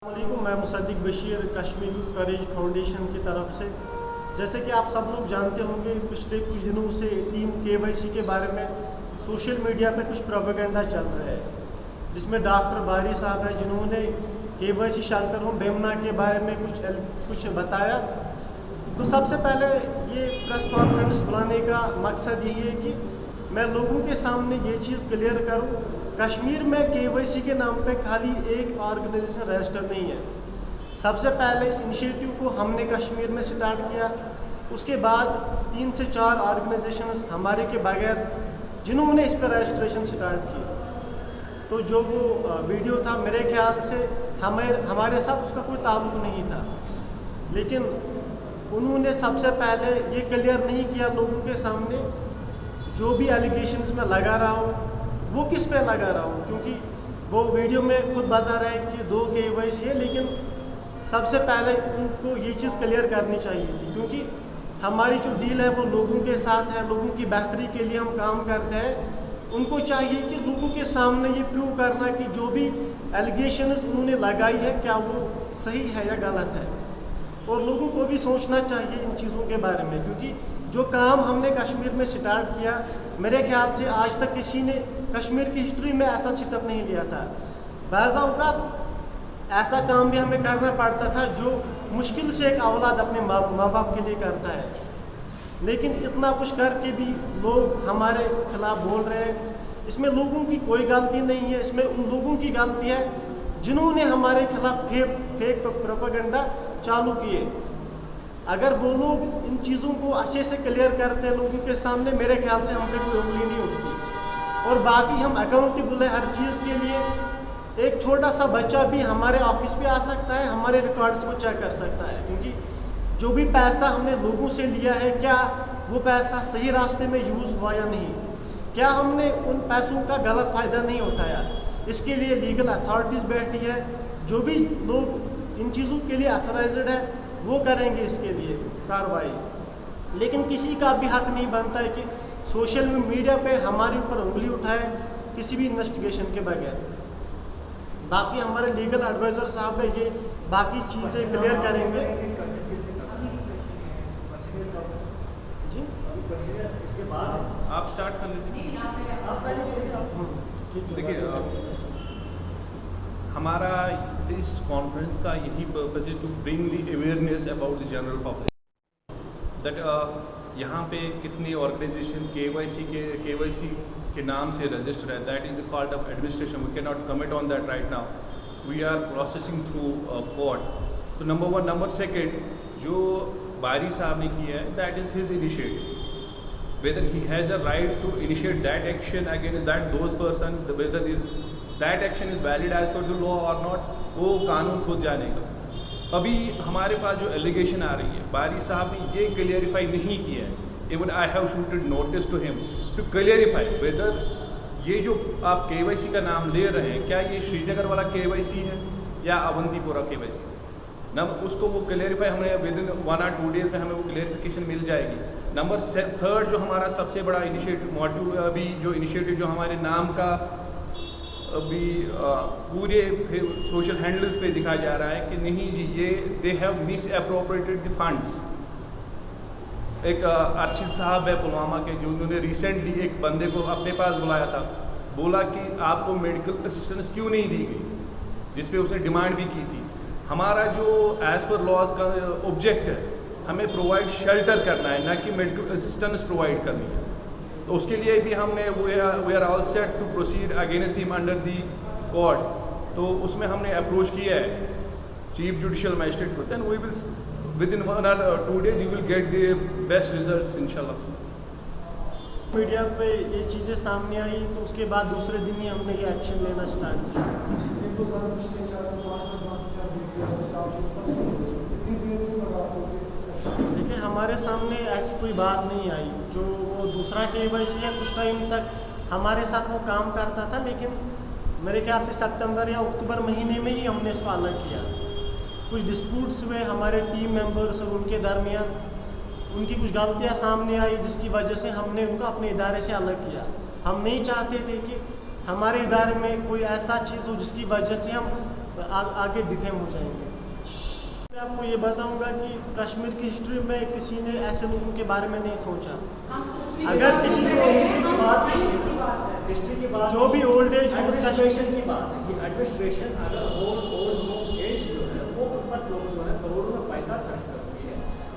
अस्सलामुअलैकुम, मैं मुसद्दिक बशीर कश्मीर यूथ करेज फाउंडेशन की तरफ से। जैसे कि आप सब लोग जानते होंगे, पिछले कुछ दिनों से टीम KYC के बारे में सोशल मीडिया पे कुछ प्रोपेगेंडा चल रहा है, जिसमें डॉक्टर बारी साहब हैं जिन्होंने KYC शेल्टर होम बेमना के बारे में कुछ बताया। तो सबसे पहले ये प्रेस कॉन्फ्रेंस बुलाने का मकसद यही है कि मैं लोगों के सामने ये चीज़ क्लियर करूं, कश्मीर में KYC के नाम पे खाली एक ऑर्गेनाइजेशन रजिस्टर नहीं है। सबसे पहले इस इनिशिएटिव को हमने कश्मीर में स्टार्ट किया, उसके बाद 3 से 4 ऑर्गेनाइजेशंस हमारे के बगैर जिन्होंने इस पर रजिस्ट्रेशन स्टार्ट की। तो जो वो वीडियो था, मेरे ख्याल से हमारे साथ उसका कोई ताल्लुक नहीं था, लेकिन उन्होंने सबसे पहले ये क्लियर नहीं किया लोगों के सामने जो भी एलिगेशंस में लगा रहा हूँ वो किस पे लगा रहा हूँ, क्योंकि वो वीडियो में खुद बता रहे हैं कि 2 KYC है, लेकिन सबसे पहले उनको ये चीज़ क्लियर करनी चाहिए थी, क्योंकि हमारी जो डील है वो लोगों के साथ है, लोगों की बेहतरी के लिए हम काम करते हैं। उनको चाहिए कि लोगों के सामने ये प्रूव करना कि जो भी एलिगेशंस उन्होंने लगाई है क्या वो सही है या गलत है, और लोगों को भी सोचना चाहिए इन चीज़ों के बारे में, क्योंकि जो काम हमने कश्मीर में स्टार्ट किया, मेरे ख्याल से आज तक किसी ने कश्मीर की हिस्ट्री में ऐसा सेटअप नहीं लिया था। बाज़ औक़ात ऐसा काम भी हमें करना पड़ता था जो मुश्किल से एक औलाद अपने माँ बाप के लिए करता है, लेकिन इतना कुछ करके भी लोग हमारे खिलाफ बोल रहे हैं। इसमें लोगों की कोई गलती नहीं है, इसमें उन लोगों की गलती है जिन्होंने हमारे खिलाफ फेक प्रोपेगेंडा चालू किए। अगर वो लोग इन चीज़ों को अच्छे से क्लियर करते हैं लोगों के सामने, मेरे ख्याल से हम पे कोई उंगली नहीं उठती। और बाकी हम अकाउंटेबल है हर चीज़ के लिए। एक छोटा सा बच्चा भी हमारे ऑफिस पे आ सकता है, हमारे रिकॉर्ड्स को चेक कर सकता है, क्योंकि जो भी पैसा हमने लोगों से लिया है क्या वो पैसा सही रास्ते में यूज़ हुआ या नहीं, क्या हमने उन पैसों का गलत फ़ायदा नहीं उठाया। इसके लिए लीगल अथॉरिटीज़ बैठी है, जो भी लोग इन चीज़ों के लिए अथोराइज्ड है वो करेंगे इसके लिए कार्रवाई। लेकिन किसी का भी हक नहीं बनता है कि सोशल मीडिया पे हमारे ऊपर उंगली उठाए किसी भी इन्वेस्टिगेशन के बगैर। बाकी हमारे लीगल एडवाइज़र साहब है, ये बाकी चीज़ें क्लियर करेंगे। जी इसके बाद आप स्टार्ट कर लीजिए। देखिए, हमारा इस कॉन्फ्रेंस का यही पर्पज़ है to bring the awareness about the general public that यहाँ पे कितनी ऑर्गेनाइजेशन KYC के नाम से रजिस्टर है। That is the fault of administration, we can not commit on that right now, we are processing through court. तो number 1। Number 2, जो बारी साहब ने किया है that is his initiative, whether he has a right to initiate that action against those persons, whether that action is valid as per the law or not, वो कानून खुद जानेगा। अभी हमारे पास जो एलिगेशन आ रही है, बारी साहब ने ये क्लियरिफाई नहीं किया है। Even I have shooted notice to him to clarify whether ये जो आप KYC का नाम ले रहे हैं क्या ये श्रीनगर वाला KYC है या अवंतीपुरा KYC। न उसको वो क्लियरिफाई हमें विद इन 1 or 2 डेज़ में हमें वो क्लियरिफिकेशन मिल जाएगी। नंबर 3, जो हमारा सबसे बड़ा इनिशिएटिव मोटिव अभी जो इनिशिएटिव जो हमारे नाम का अभी पूरे सोशल हैंडल्स पे दिखाया जा रहा है कि नहीं जी ये they have miss appropriated the funds. एक अर्शिद साहब है पुलवामा के, जो उन्होंने रिसेंटली एक बंदे को अपने पास बुलाया था, बोला कि आपको मेडिकल असिस्टेंस क्यों नहीं दी गई, जिस पे उसने डिमांड भी की थी। हमारा जो एज़ पर लॉज का ऑब्जेक्ट है, हमें प्रोवाइड शेल्टर करना है, ना कि मेडिकल असिस्टेंस प्रोवाइड करनी है। तो उसके लिए भी हमने we are all set to proceed against him under the court. तो उसमें हमने अप्रोच किया है चीफ जुडिशियल मजिस्ट्रेट को। Then we will with in 1 or 2 days you will get the best results इंशाल्लाह। मीडिया पे ये चीज़ें सामने आई तो उसके बाद दूसरे दिन ही हमने ये एक्शन लेना स्टार्ट किया। देखिए, हमारे सामने ऐसी कोई बात नहीं आई। जो वो दूसरा KYC है, कुछ टाइम तक हमारे साथ वो काम करता था, लेकिन मेरे ख्याल से सितंबर या अक्टूबर महीने में ही हमने इसको अलग किया। कुछ डिस्प्यूट्स हुए हमारे टीम मेंबर्स और उनके दरमियान, उनकी कुछ गलतियां सामने आई जिसकी वजह से हमने उनको अपने इदारे से अलग किया। हम नहीं चाहते थे कि हमारे इदारे में कोई ऐसा चीज़ हो जिसकी वजह से हम आगे डिफेम हो जाएंगे। मैं आपको ये बताऊंगा कि कश्मीर की हिस्ट्री में किसी ने ऐसे लोगों के बारे में नहीं सोचा। अगर किसी को हिस्ट्री की बात जो भी ओल्ड एज एडमिनिस्ट्रेशन की बात है कि एडमिनिस्ट्रेशन अगर ओल्ड होम एज जो है वो उन पर लोग जो है करोड़ों में पैसा खर्च करती है,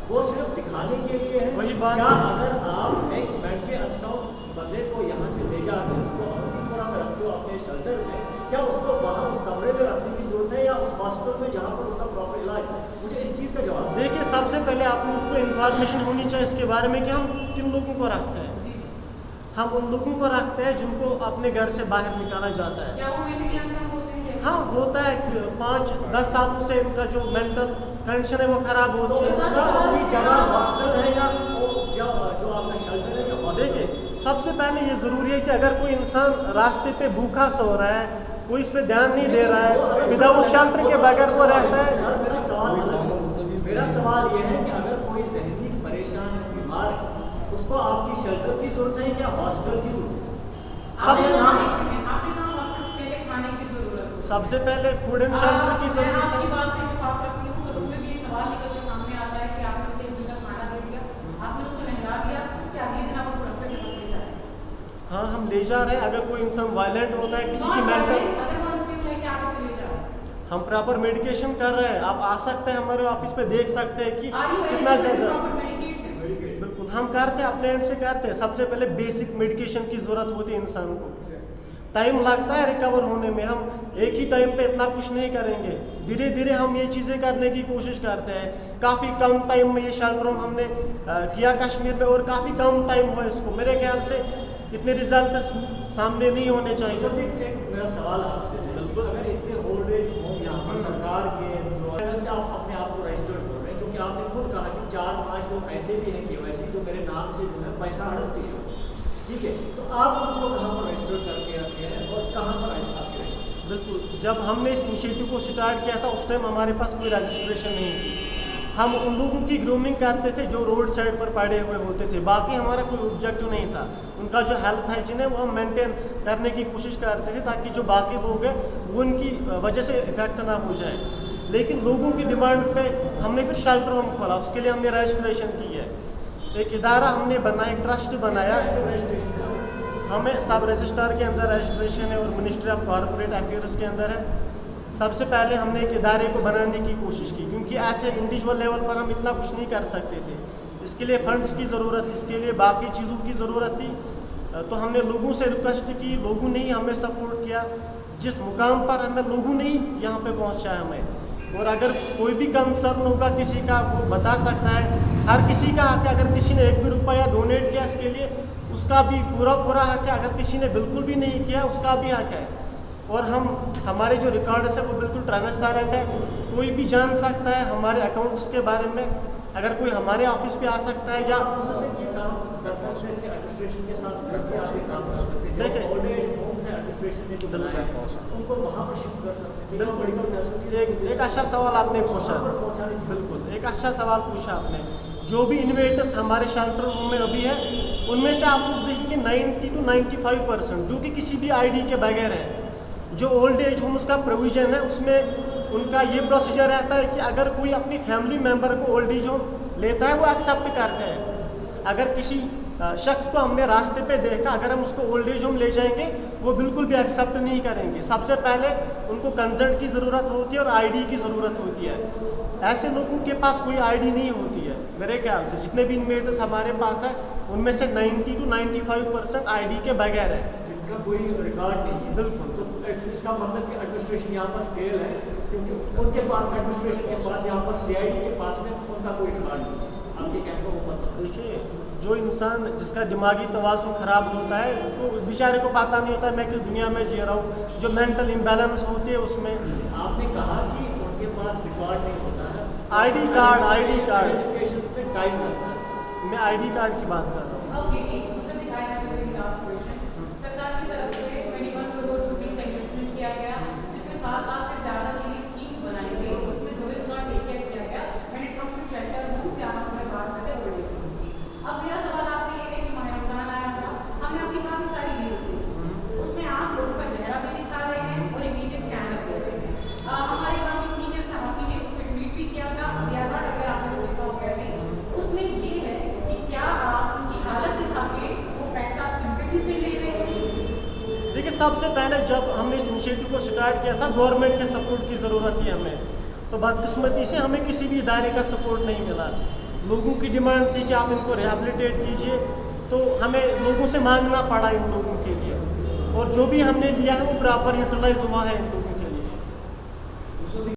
वो सिर्फ दिखाने के लिए है। वही बात क्या है। अगर आप एक मेंटली अनसाउंड बंदे को यहाँ से ले जाकर उसको अवंतीपुरा में रखते हो अपने शेल्टर में, क्या उसको वहाँ उस कमरे में रखने की जरूरत है या उस हॉस्पिटल में जहाँ पर उसका प्रॉपर इलाज? मुझे इस चीज़ का जवाब दो। देखिए, सबसे पहले आप लोग को इन्फॉर्मेशन होनी चाहिए इसके बारे में कि हम किन लोगों को रखते हैं। हम उन लोगों को रखते हैं जिनको अपने घर से बाहर निकाला जाता है। क्या वो मेंटली अनसाउंड होते हैं? हाँ, होता है। 5-10 सालों से इनका जो मेंटल कंडीशन है वो खराब तो होती है। उनका अपनी जगह हॉस्टल है या वो जो आपका शेल्टर है या हॉस्टल? देखिए, सबसे पहले ये ज़रूरी है कि अगर कोई इंसान रास्ते पे भूखा सो रहा है, कोई इस पे ध्यान नहीं दे रहा है, विदाउट शेल्टर के बगैर वो रहता है। सर, मेरा सवाल ये है कि अगर कोई जहनी परेशान है, बीमार है, उसको आपकी शेल्टर की जरूरत है या हॉस्टल की जरूरत है? सबसे आपने कहा हॉस्पिटल पहले खाने की जरूरत है। सबसे पहले फूड एंड शेल्टर की मैं जरूरत आपकी है। बात से इत्तेफाक रखती हूँ, तो उसमें भी एक सवाल निकल के सामने आता है कि आपने उसे एक दिन का खाना दे दिया, आपने उसको नहला दिया, कि अगले दिन आप उसको डॉक्टर के पास ले जाए। हाँ, हम ले जा रहे हैं। अगर कोई इंसान वायलेंट होता है, किसी की मेंटल, अगर वो अनस्टेबल है, क्या आप उसे ले जाए? हम प्रॉपर मेडिकेशन कर रहे हैं। आप आ सकते हैं हमारे ऑफिस पे, देख सकते हैं कि Are you कितना eligible to ज़्यादा। proper medicate है? बिल्कुल, हम करते हैं, अपने एंड से करते हैं। सबसे पहले बेसिक मेडिकेशन की ज़रूरत होती है इंसान को। टाइम लगता है रिकवर होने में। हम एक ही टाइम पे इतना कुछ नहीं करेंगे, धीरे धीरे हम ये चीज़ें करने की कोशिश करते हैं। काफ़ी कम टाइम में ये शेल्टर होम हमने किया कश्मीर में, और काफ़ी कम टाइम हुआ इसको। मेरे ख्याल से इतने रिजल्ट सामने नहीं होने चाहिए। सर, एक मेरा सवाल आपसे है कि अगर इतने ओल्ड एज होम यहाँ पर सरकार के द्वारा से आप अपने आप को रजिस्टर्ड हो रहे हैं, क्योंकि आपने खुद कहा कि 4-5 लोग ऐसे भी हैं KYC जो मेरे नाम से जो है पैसा हड़पते हैं, ठीक है, तो आप खुद को कहाँ पर रजिस्टर करके रखे हैं और कहाँ पर आपके रजिस्टर? बिल्कुल, जब हमने इस इनिशिएटिव को स्टार्ट किया था उस टाइम हमारे पास कोई रजिस्ट्रेशन नहीं थी। हम उन लोगों की ग्रूमिंग करते थे जो रोड साइड पर पड़े हुए होते थे। बाकी हमारा कोई ऑब्जेक्टिव नहीं था। उनका जो हेल्थ हाइजीन है वो हम मेंटेन करने की कोशिश करते थे, ताकि जो बाकी लोग हैं वो उनकी वजह से इफेक्ट ना हो जाए। लेकिन लोगों की डिमांड पे हमने फिर शेल्टर होम खोला। उसके लिए हमने रजिस्ट्रेशन की है, एक इदारा हमने बनाया, एक ट्रस्ट बनाया। हमें सब रजिस्ट्रार के अंदर रजिस्ट्रेशन है और मिनिस्ट्री ऑफ कॉर्पोरेट अफेयर्स के अंदर है। सबसे पहले हमने एक इदारे को बनाने की कोशिश की, क्योंकि ऐसे इंडिविजुअल लेवल पर हम इतना कुछ नहीं कर सकते थे। इसके लिए फंड्स की ज़रूरत, इसके लिए बाकी चीज़ों की ज़रूरत थी। तो हमने लोगों से रिक्वेस्ट की, लोगों ने ही हमें सपोर्ट किया। जिस मुकाम पर हमें लोगों ने ही यहाँ पे पहुँचाया हमें। और अगर कोई भी कंसर्न होगा किसी का, वो बता सकता है। हर किसी का हक है, अगर किसी ने एक भी रुपया डोनेट किया इसके लिए, उसका भी पूरा हक है। अगर किसी ने बिल्कुल भी नहीं किया, उसका भी हक है। और हमारे जो रिकॉर्ड्स है वो बिल्कुल ट्रांसपेरेंट है, कोई भी जान सकता है हमारे अकाउंट्स के बारे में। अगर कोई हमारे ऑफिस पे आ सकता है या ये काम कर सकते थे एडमिनिस्ट्रेशन के साथ मिलकर आप ये काम कर सकते थे। देखिए, ओल्ड एज होम से एडमिनिस्ट्रेशन ने जो बनाया है उनको वहाँ पर शिफ्ट कर सकते थे। बिल्कुल। मेडिकल फैसिलिटी एक अच्छा सवाल आपने पूछा। बिल्कुल, एक अच्छा सवाल पूछा आपने। जो भी इन्वेटर्स हमारे शेल्टर होम में अभी है, उनमें से आप लोग देखेंगे 90 to 95% जो कि किसी भी ID के बगैर है। जो ओल्ड एज होम्स का प्रोविज़न है उसमें उनका ये प्रोसीजर रहता है कि अगर कोई अपनी फैमिली मेम्बर को ओल्ड एज होम लेता है वो एक्सेप्ट करते हैं। अगर किसी शख्स को हमने रास्ते पे देखा, अगर हम उसको ओल्ड एज होम ले जाएंगे वो बिल्कुल भी एक्सेप्ट नहीं करेंगे। सबसे पहले उनको कंसर्ट की ज़रूरत होती है और ID की ज़रूरत होती है। ऐसे लोगों के पास कोई ID नहीं होती है। मेरे ख्याल से जितने भी इन्वेटर्स हमारे पास है उनमें से 90 to 95% ID के बगैर है, जिनका कोई रिकॉर्ड नहीं है। बिल्कुल। तो इसका मतलब कि एडमिनिस्ट्रेशन यहाँ पर फेल है, क्योंकि उनके पास एडमिनिस्ट्रेशन के पास यहाँ पर CID के पास में उनका कोई रिकॉर्ड नहीं है। आपके कहने को वो मतलब देखिए, जो इंसान जिसका दिमागी तवाज़ुन ख़राब होता है उसको, उस बेचारे को पता नहीं होता है मैं किस दुनिया में जी रहा हूँ। जो मेंटल इम्बैलेंस होती है उसमें आपने कहा कि उनके पास रिकॉर्ड नहीं होता है। ID कार्ड एजुकेशन में टाइम लगता है। मैं ID कार्ड की बात कर रहा हूँ। ओके, दूसरा दिखाया है मेरी लास्ट क्वेश्चन। सरकार की तरफ से 21 करोड़ रुपीस का इन्वेस्टमेंट किया गया, जिसमें 7 लाख से ज़्यादा के लिए स्कीम्स बनाई गई। उसमें जो है उनका टेक केयर किया गया when it comes to shelter homes, या हम अगर बात करते हैं ओल्ड एज होम्स की। अब मेरा सवाल आपसे ये है कि माह रमज़ान आया था, हमने आपकी काफ़ी सारी रील्स देखी, उसमें आप लोगों का चेहरा भी दिखा रहे हैं और एक नीचे स्कैनर दे रहे हैं। सबसे पहले जब हमने इस इनिशिएटिव को स्टार्ट किया था गवर्नमेंट के सपोर्ट की ज़रूरत थी हमें, तो बदकिस्मती से हमें किसी भी इदारे का सपोर्ट नहीं मिला। लोगों की डिमांड थी कि आप इनको रिहेबिलिटेट कीजिए, तो हमें लोगों से मांगना पड़ा इन लोगों के लिए, और जो भी हमने लिया है वो प्रॉपर यूटिलाइज हुआ है इन लोगों के लिए।